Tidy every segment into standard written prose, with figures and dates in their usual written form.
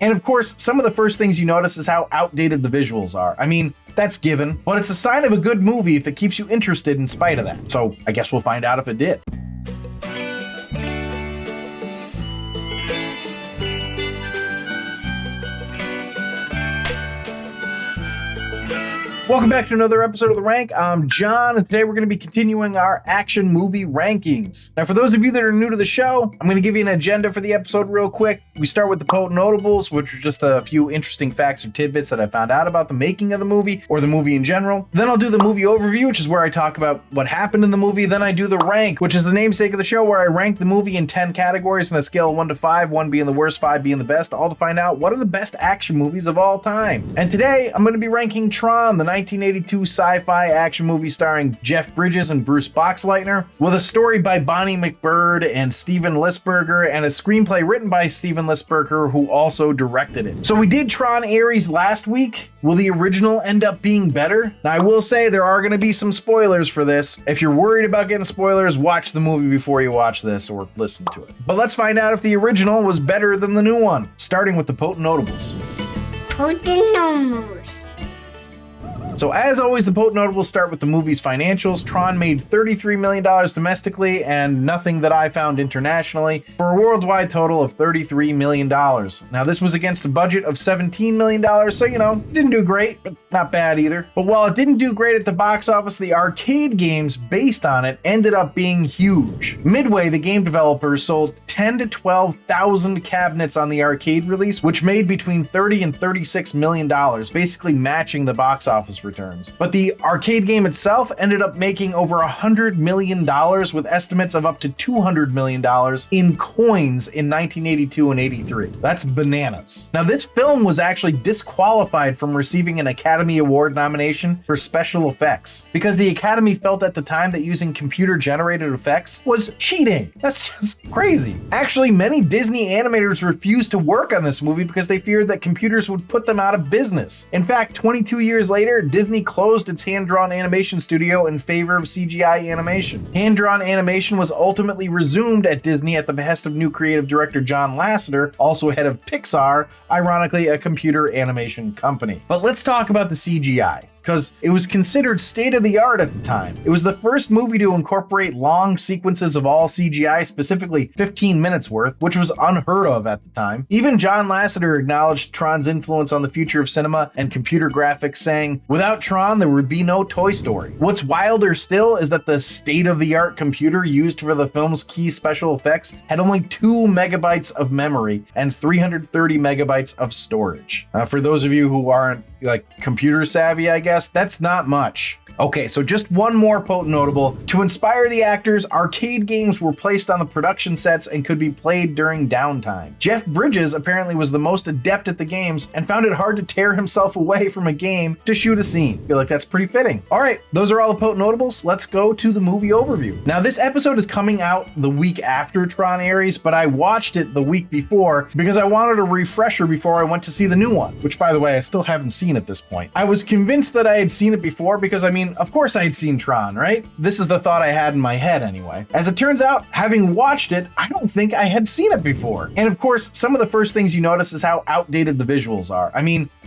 And of course, some of the first things you notice is how outdated the visuals are. I mean, that's given, but it's a sign of a good movie if it keeps you interested in spite of that. So I guess we'll find out if it did. Welcome back to another episode of The Rank. I'm John, and today we're going to be continuing our action movie rankings. Now, for those of you that are new to the show, I'm going to give you an agenda for the episode real quick. We start with the potent notables, which are just a few interesting facts or tidbits that I found out about the making of the movie, or the movie in general. Then I'll do the movie overview, which is where I talk about what happened in the movie. Then I do the rank, which is the namesake of the show, where I rank the movie in 10 categories on a scale of 1 to 5, 1 being the worst, 5 being the best, all to find out what are the best action movies of all time. And today, I'm going to be ranking Tron, the 1982 sci-fi action movie starring Jeff Bridges and Bruce Boxleitner, with a story by Bonnie McBird and Steven Lisberger, and a screenplay written by Steven Lisberger, who also directed it. So we did Tron Ares last week. Will the original end up being better? Now, I will say there are going to be some spoilers for this. If you're worried about getting spoilers, watch the movie before you watch this or listen to it. But let's find out if the original was better than the new one, starting with the potent notables. Potent notables. So as always, the potent notables start with the movie's financials. Tron made $33 million domestically and nothing that I found internationally, for a worldwide total of $33 million. Now, this was against a budget of $17 million, so it didn't do great, but not bad either. But while it didn't do great at the box office, the arcade games based on it ended up being huge. Midway, the game developers, sold 10 to 12,000 cabinets on the arcade release, which made between $30 and $36 million, basically matching the box office returns. But the arcade game itself ended up making over $100 million, with estimates of up to $200 million in coins in 1982 and 83. That's bananas. Now, this film was actually disqualified from receiving an Academy Award nomination for special effects because the Academy felt at the time that using computer-generated effects was cheating. That's just crazy. Actually, many Disney animators refused to work on this movie because they feared that computers would put them out of business. In fact, 22 years later, Disney closed its hand-drawn animation studio in favor of CGI animation. Hand-drawn animation was ultimately resumed at Disney at the behest of new creative director John Lasseter, also head of Pixar, ironically a computer animation company. But let's talk about the CGI, because it was considered state-of-the-art at the time. It was the first movie to incorporate long sequences of all CGI, specifically 15 minutes worth, which was unheard of at the time. Even John Lasseter acknowledged Tron's influence on the future of cinema and computer graphics, saying, "Without Tron, there would be no Toy Story." What's wilder still is that the state-of-the-art computer used for the film's key special effects had only 2 megabytes of memory and 330 megabytes of storage. For those of you who aren't computer savvy, I guess, that's not much. Okay, so just one more potent notable. To inspire the actors, arcade games were placed on the production sets and could be played during downtime. Jeff Bridges apparently was the most adept at the games and found it hard to tear himself away from a game to shoot a scene. I feel like that's pretty fitting. All right, those are all the potent notables. Let's go to the movie overview. Now, this episode is coming out the week after Tron Ares, but I watched it the week before because I wanted a refresher before I went to see the new one, which, by the way, I still haven't seen at this point. I was convinced that I had seen it before because, of course I had seen Tron, right? This is the thought I had in my head anyway. As it turns out, having watched it, I don't think I had seen it before. And of course, some of the first things you notice is how outdated the visuals are.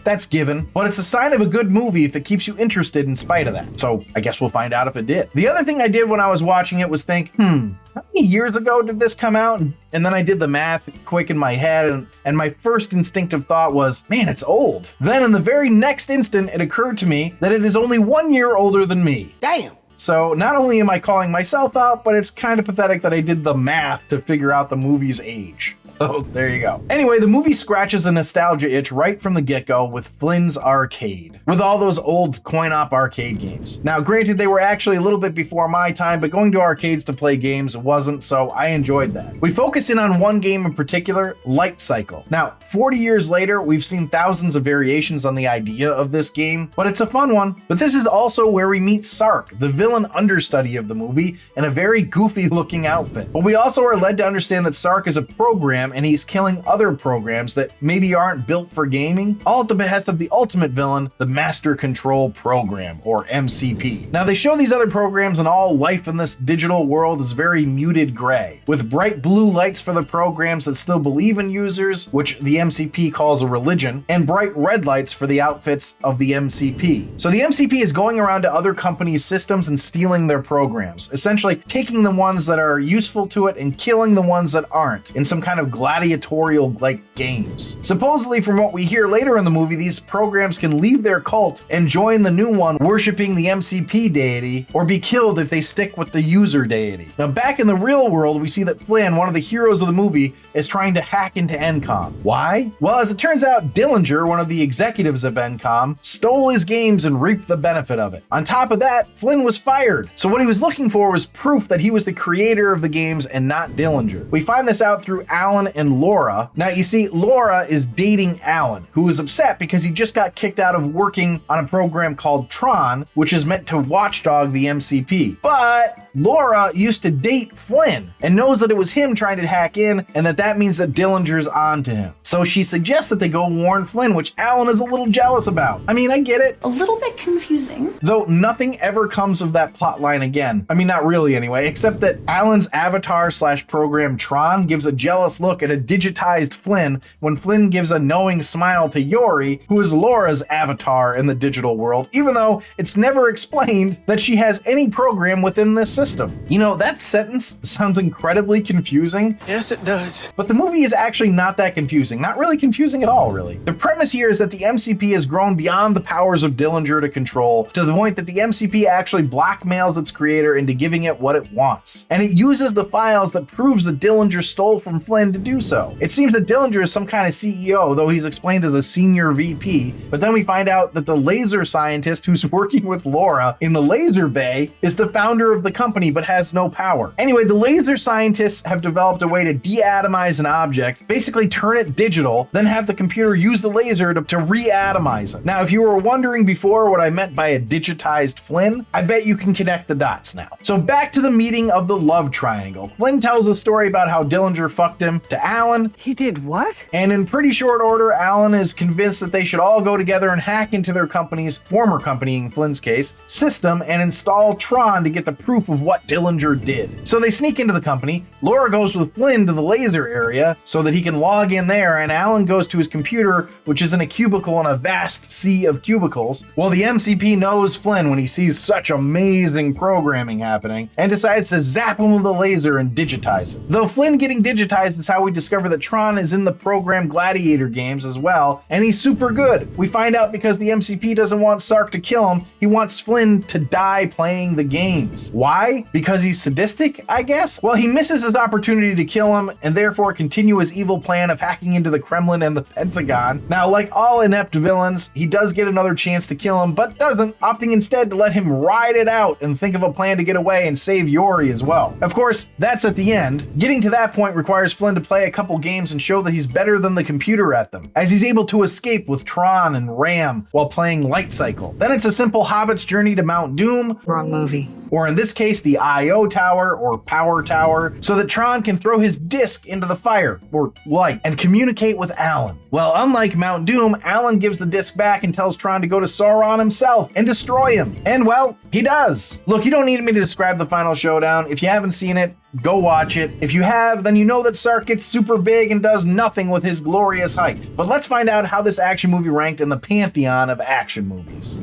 That's given, but it's a sign of a good movie if it keeps you interested in spite of that. So I guess we'll find out if it did. The other thing I did when I was watching it was think, how many years ago did this come out? And then I did the math quick in my head, and my first instinctive thought was, man, it's old. Then in the very next instant, it occurred to me that it is only 1 year older than me. Damn. So not only am I calling myself out, but it's kind of pathetic that I did the math to figure out the movie's age. Oh, there you go. Anyway, the movie scratches a nostalgia itch right from the get-go with Flynn's Arcade, with all those old coin-op arcade games. Now, granted, they were actually a little bit before my time, but going to arcades to play games wasn't, so I enjoyed that. We focus in on one game in particular, Light Cycle. Now, 40 years later, we've seen thousands of variations on the idea of this game, but it's a fun one. But this is also where we meet Sark, the villain understudy of the movie, in a very goofy-looking outfit. But we also are led to understand that Sark is a program program and he's killing other programs that maybe aren't built for gaming, all at the behest of the ultimate villain, the Master Control Program, or MCP. Now, they show these other programs and all life in this digital world is very muted gray, with bright blue lights for the programs that still believe in users, which the MCP calls a religion, and bright red lights for the outfits of the MCP. So the MCP is going around to other companies' systems and stealing their programs, essentially taking the ones that are useful to it and killing the ones that aren't, in some kind of gladiatorial-like games. Supposedly, from what we hear later in the movie, these programs can leave their cult and join the new one worshipping the MCP deity, or be killed if they stick with the user deity. Now, back in the real world, we see that Flynn, one of the heroes of the movie, is trying to hack into Encom. Why? Well, as it turns out, Dillinger, one of the executives of Encom, stole his games and reaped the benefit of it. On top of that, Flynn was fired. So what he was looking for was proof that he was the creator of the games and not Dillinger. We find this out through Alan and Laura. Now, you see, Laura is dating Alan, who is upset because he just got kicked out of working on a program called Tron, which is meant to watchdog the MCP. But Laura used to date Flynn and knows that it was him trying to hack in and that means that Dillinger's on to him. So she suggests that they go warn Flynn, which Alan is a little jealous about. I mean, I get it. A little bit confusing. Though nothing ever comes of that plot line again. I mean, not really anyway, except that Alan's avatar/program Tron gives a jealous look at a digitized Flynn when Flynn gives a knowing smile to Yori, who is Laura's avatar in the digital world, even though it's never explained that she has any program within this system. You know, that sentence sounds incredibly confusing. Yes, it does. But the movie is actually not that confusing. Not really confusing at all, really. The premise here is that the MCP has grown beyond the powers of Dillinger to control, to the point that the MCP actually blackmails its creator into giving it what it wants. And it uses the files that proves that Dillinger stole from Flynn to do so. It seems that Dillinger is some kind of CEO, though he's explained as a senior VP, but then we find out that the laser scientist who's working with Laura in the laser bay is the founder of the company but has no power. Anyway, the laser scientists have developed a way to deatomize an object, basically turn it digital, then have the computer use the laser to reatomize it. Now, if you were wondering before what I meant by a digitized Flynn, I bet you can connect the dots now. So back to the meeting of the love triangle. Flynn tells a story about how Dillinger fucked him to Alan. He did what? And in pretty short order, Alan is convinced that they should all go together and hack into their company's, former company in Flynn's case, system and install Tron to get the proof of what Dillinger did. So they sneak into the company. Laura goes with Flynn to the laser area so that he can log in there, and Alan goes to his computer, which is in a cubicle in a vast sea of cubicles. Well, the MCP knows Flynn when he sees such amazing programming happening and decides to zap him with a laser and digitize it. Though Flynn getting digitized is how we discover that Tron is in the program Gladiator games as well, and he's super good. We find out because the MCP doesn't want Sark to kill him, he wants Flynn to die playing the games. Why? Because he's sadistic, I guess? Well, he misses his opportunity to kill him and therefore continue his evil plan of hacking into the Kremlin and the Pentagon. Now, like all inept villains, he does get another chance to kill him, but doesn't, opting instead to let him ride it out and think of a plan to get away and save Yori as well. Of course, that's at the end. Getting to that point requires Flynn to play a couple games and show that he's better than the computer at them, as he's able to escape with Tron and Ram while playing Light Cycle. Then it's a simple Hobbit's journey to Mount Doom. Wrong movie. Or in this case, the I.O. Tower or Power Tower, so that Tron can throw his disc into the fire, or light, and communicate with Alan. Well, unlike Mount Doom, Alan gives the disc back and tells Tron to go to Sauron himself and destroy him. And well, he does. Look, you don't need me to describe the final showdown. If you haven't seen it, go watch it. If you have, then you know that Sark gets super big and does nothing with his glorious height. But let's find out how this action movie ranked in the pantheon of action movies.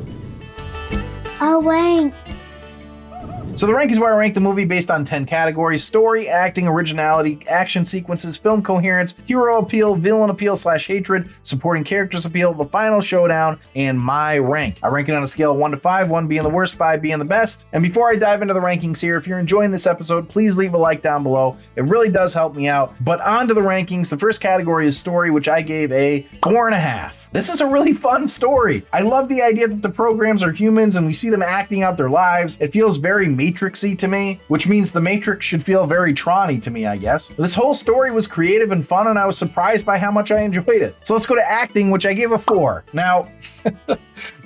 A rank. So the rank is where I rank the movie based on 10 categories: story, acting, originality, action sequences, film coherence, hero appeal, villain appeal / hatred, supporting characters appeal, the final showdown, and my rank. I rank it on a scale of 1 to 5, 1 being the worst, 5 being the best. And before I dive into the rankings here, if you're enjoying this episode, please leave a like down below. It really does help me out. But on to the rankings. The first category is story, which I gave a 4.5. This is a really fun story. I love the idea that the programs are humans and we see them acting out their lives. It feels very Matrixy to me, which means the Matrix should feel very Tron-y to me, I guess. This whole story was creative and fun, and I was surprised by how much I enjoyed it. So let's go to acting, which I gave a 4. Now,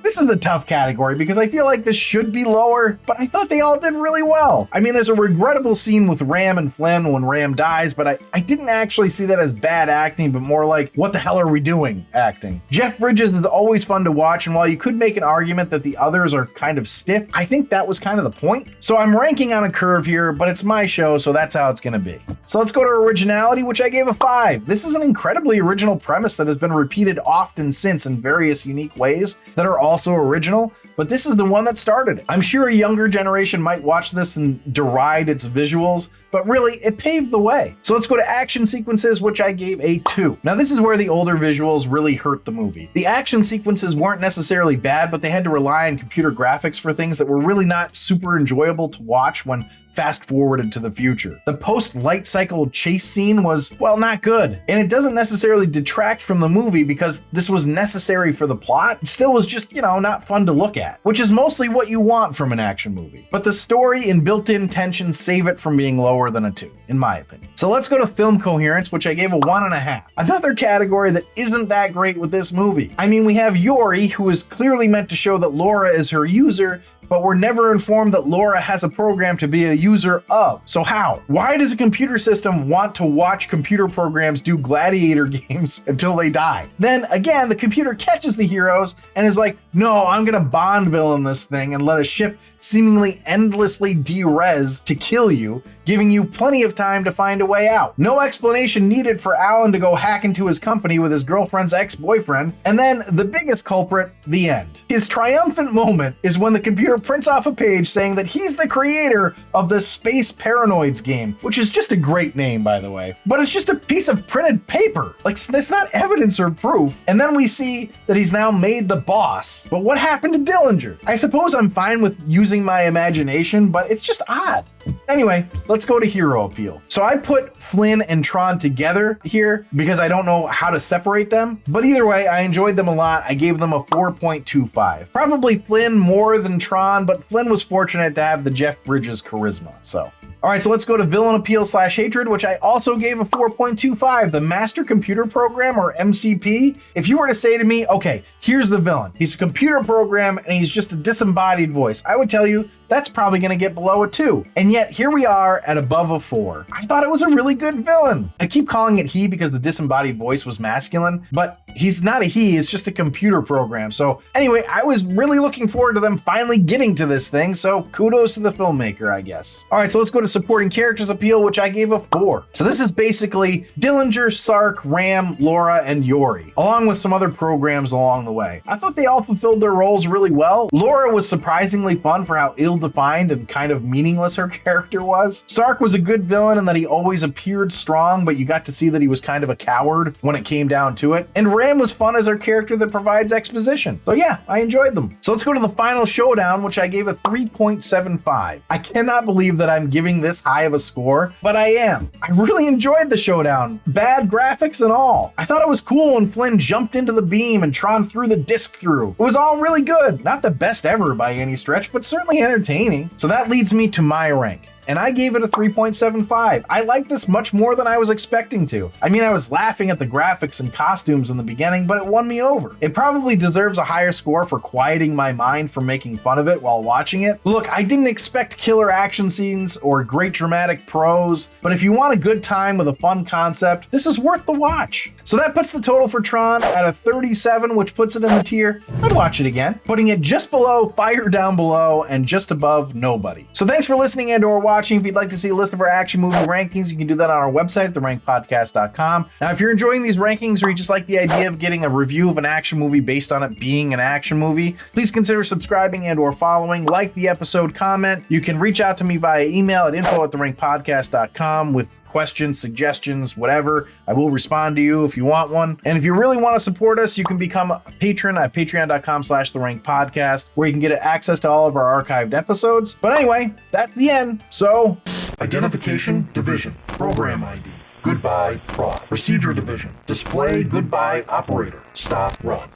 this is a tough category because I feel like this should be lower, but I thought they all did really well. I mean, there's a regrettable scene with Ram and Flynn when Ram dies, but I didn't actually see that as bad acting, but more like, what the hell are we doing acting? Jeff Bridges is always fun to watch, and while you could make an argument that the others are kind of stiff, I think that was kind of the point. So I'm ranking on a curve here, but it's my show, so that's how it's gonna be. So let's go to originality, which I gave a 5. This is an incredibly original premise that has been repeated often since in various unique ways that are also original, but this is the one that started it. I'm sure a younger generation might watch this and deride its visuals, but really, it paved the way. So let's go to action sequences, which I gave a 2. Now, this is where the older visuals really hurt the movie. The action sequences weren't necessarily bad, but they had to rely on computer graphics for things that were really not super enjoyable to watch when fast forwarded to the future. The post-light cycle chase scene was, well, not good. And it doesn't necessarily detract from the movie because this was necessary for the plot. It still was just, not fun to look at, which is mostly what you want from an action movie. But the story and built-in tension save it from being lower than a 2, in my opinion. So let's go to film coherence, which I gave a 1.5. Another category that isn't that great with this movie. I mean, we have Yori, who is clearly meant to show that Laura is her user, but we're never informed that Laura has a program to be a user of. So how? Why does a computer system want to watch computer programs do gladiator games until they die? Then again, the computer catches the heroes and is like, no, I'm gonna Bond villain this thing and let a ship seemingly endlessly de-res to kill you, giving you plenty of time to find a way out. No explanation needed for Alan to go hack into his company with his girlfriend's ex-boyfriend. And then the biggest culprit, the end. His triumphant moment is when the computer prints off a page saying that he's the creator of the Space Paranoids game, which is just a great name, by the way. But it's just a piece of printed paper. Like, that's not evidence or proof. And then we see that he's now made the boss. But what happened to Dillinger? I suppose I'm fine with using my imagination, but it's just odd. Anyway, let's go to hero appeal. So I put Flynn and Tron together here because I don't know how to separate them. But either way, I enjoyed them a lot. I gave them a 4.25. Probably Flynn more than Tron, but Flynn was fortunate to have the Jeff Bridges charisma, so. All right, so let's go to villain appeal / hatred, which I also gave a 4.25. The Master Computer Program, or MCP. If you were to say to me, okay, here's the villain. He's a computer program and he's just a disembodied voice, I would tell you that's probably going to get below a 2. And yet here we are at above a 4. I thought it was a really good villain. I keep calling it he because the disembodied voice was masculine, but he's not a he, it's just a computer program. So anyway, I was really looking forward to them finally getting to this thing, so kudos to the filmmaker, I guess. All right, so let's go to supporting characters appeal, which I gave a 4. So this is basically Dillinger, Sark, Ram, Laura, and Yori, along with some other programs along the way. I thought they all fulfilled their roles really well. Laura was surprisingly fun for how ill-defined and kind of meaningless her character was. Sark was a good villain in that he always appeared strong, but you got to see that he was kind of a coward when it came down to it. And Ram was fun as our character that provides exposition. So yeah, I enjoyed them. So let's go to the final showdown, which I gave a 3.75. I cannot believe that I'm giving this high of a score, but I am. I really enjoyed the showdown, bad graphics and all. I thought it was cool when Flynn jumped into the beam and Tron threw the disc through. It was all really good. Not the best ever by any stretch, but certainly entertaining. So that leads me to my rank. And I gave it a 3.75. I liked this much more than I was expecting to. I mean, I was laughing at the graphics and costumes in the beginning, but it won me over. It probably deserves a higher score for quieting my mind from making fun of it while watching it. Look, I didn't expect killer action scenes or great dramatic prose, but if you want a good time with a fun concept, this is worth the watch. So that puts the total for Tron at a 37, which puts it in the tier I'd watch it again, putting it just below Fire Down Below and just above Nobody. So thanks for listening and or watching. If you'd like to see a list of our action movie rankings, you can do that on our website at therankpodcast.com. Now, if you're enjoying these rankings or you just like the idea of getting a review of an action movie based on it being an action movie, please consider subscribing and or following, like the episode, comment. You can reach out to me via email at info@therankpodcast.com with questions, suggestions, whatever. I will respond to you if you want one. And if you really want to support us, you can become a patron at patreon.com/therankpodcast, where you can get access to all of our archived episodes. But anyway, that's the end. So, Identification Division, Program ID, Goodbye Prod, Procedure Division, Display Goodbye Operator, Stop Run.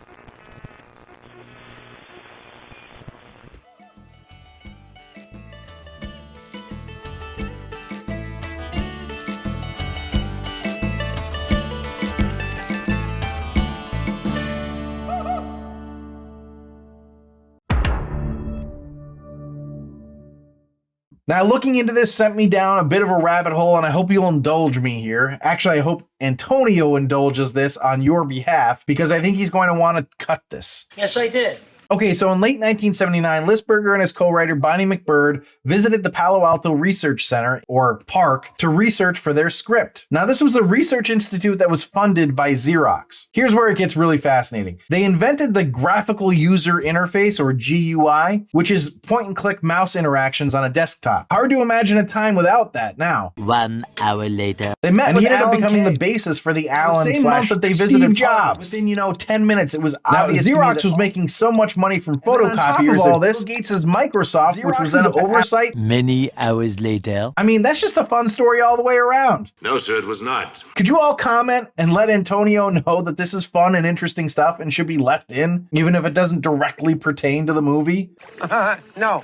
Now, looking into this sent me down a bit of a rabbit hole, and I hope you'll indulge me here. Actually, I hope Antonio indulges this on your behalf, because I think he's going to want to cut this. Yes, I did. Okay, so in late 1979, Lisberger and his co-writer Bonnie McBird visited the Palo Alto Research Center, or PARC, to research for their script. Now, this was a research institute that was funded by Xerox. Here's where it gets really fascinating. They invented the graphical user interface, or GUI, which is point-and-click mouse interactions on a desktop. Hard to imagine a time without that now. 1 hour later. They met with Alan becoming the basis for the Alan same slash month that they Steve visited Jobs. Within, 10 minutes, it was obvious Xerox was making so much money from photocopiers. All this, Bill Gates' Microsoft, which was an oversight. Many hours later. I mean, that's just a fun story all the way around. No, sir, it was not. Could you all comment and let Antonio know that this is fun and interesting stuff and should be left in, even if it doesn't directly pertain to the movie? No.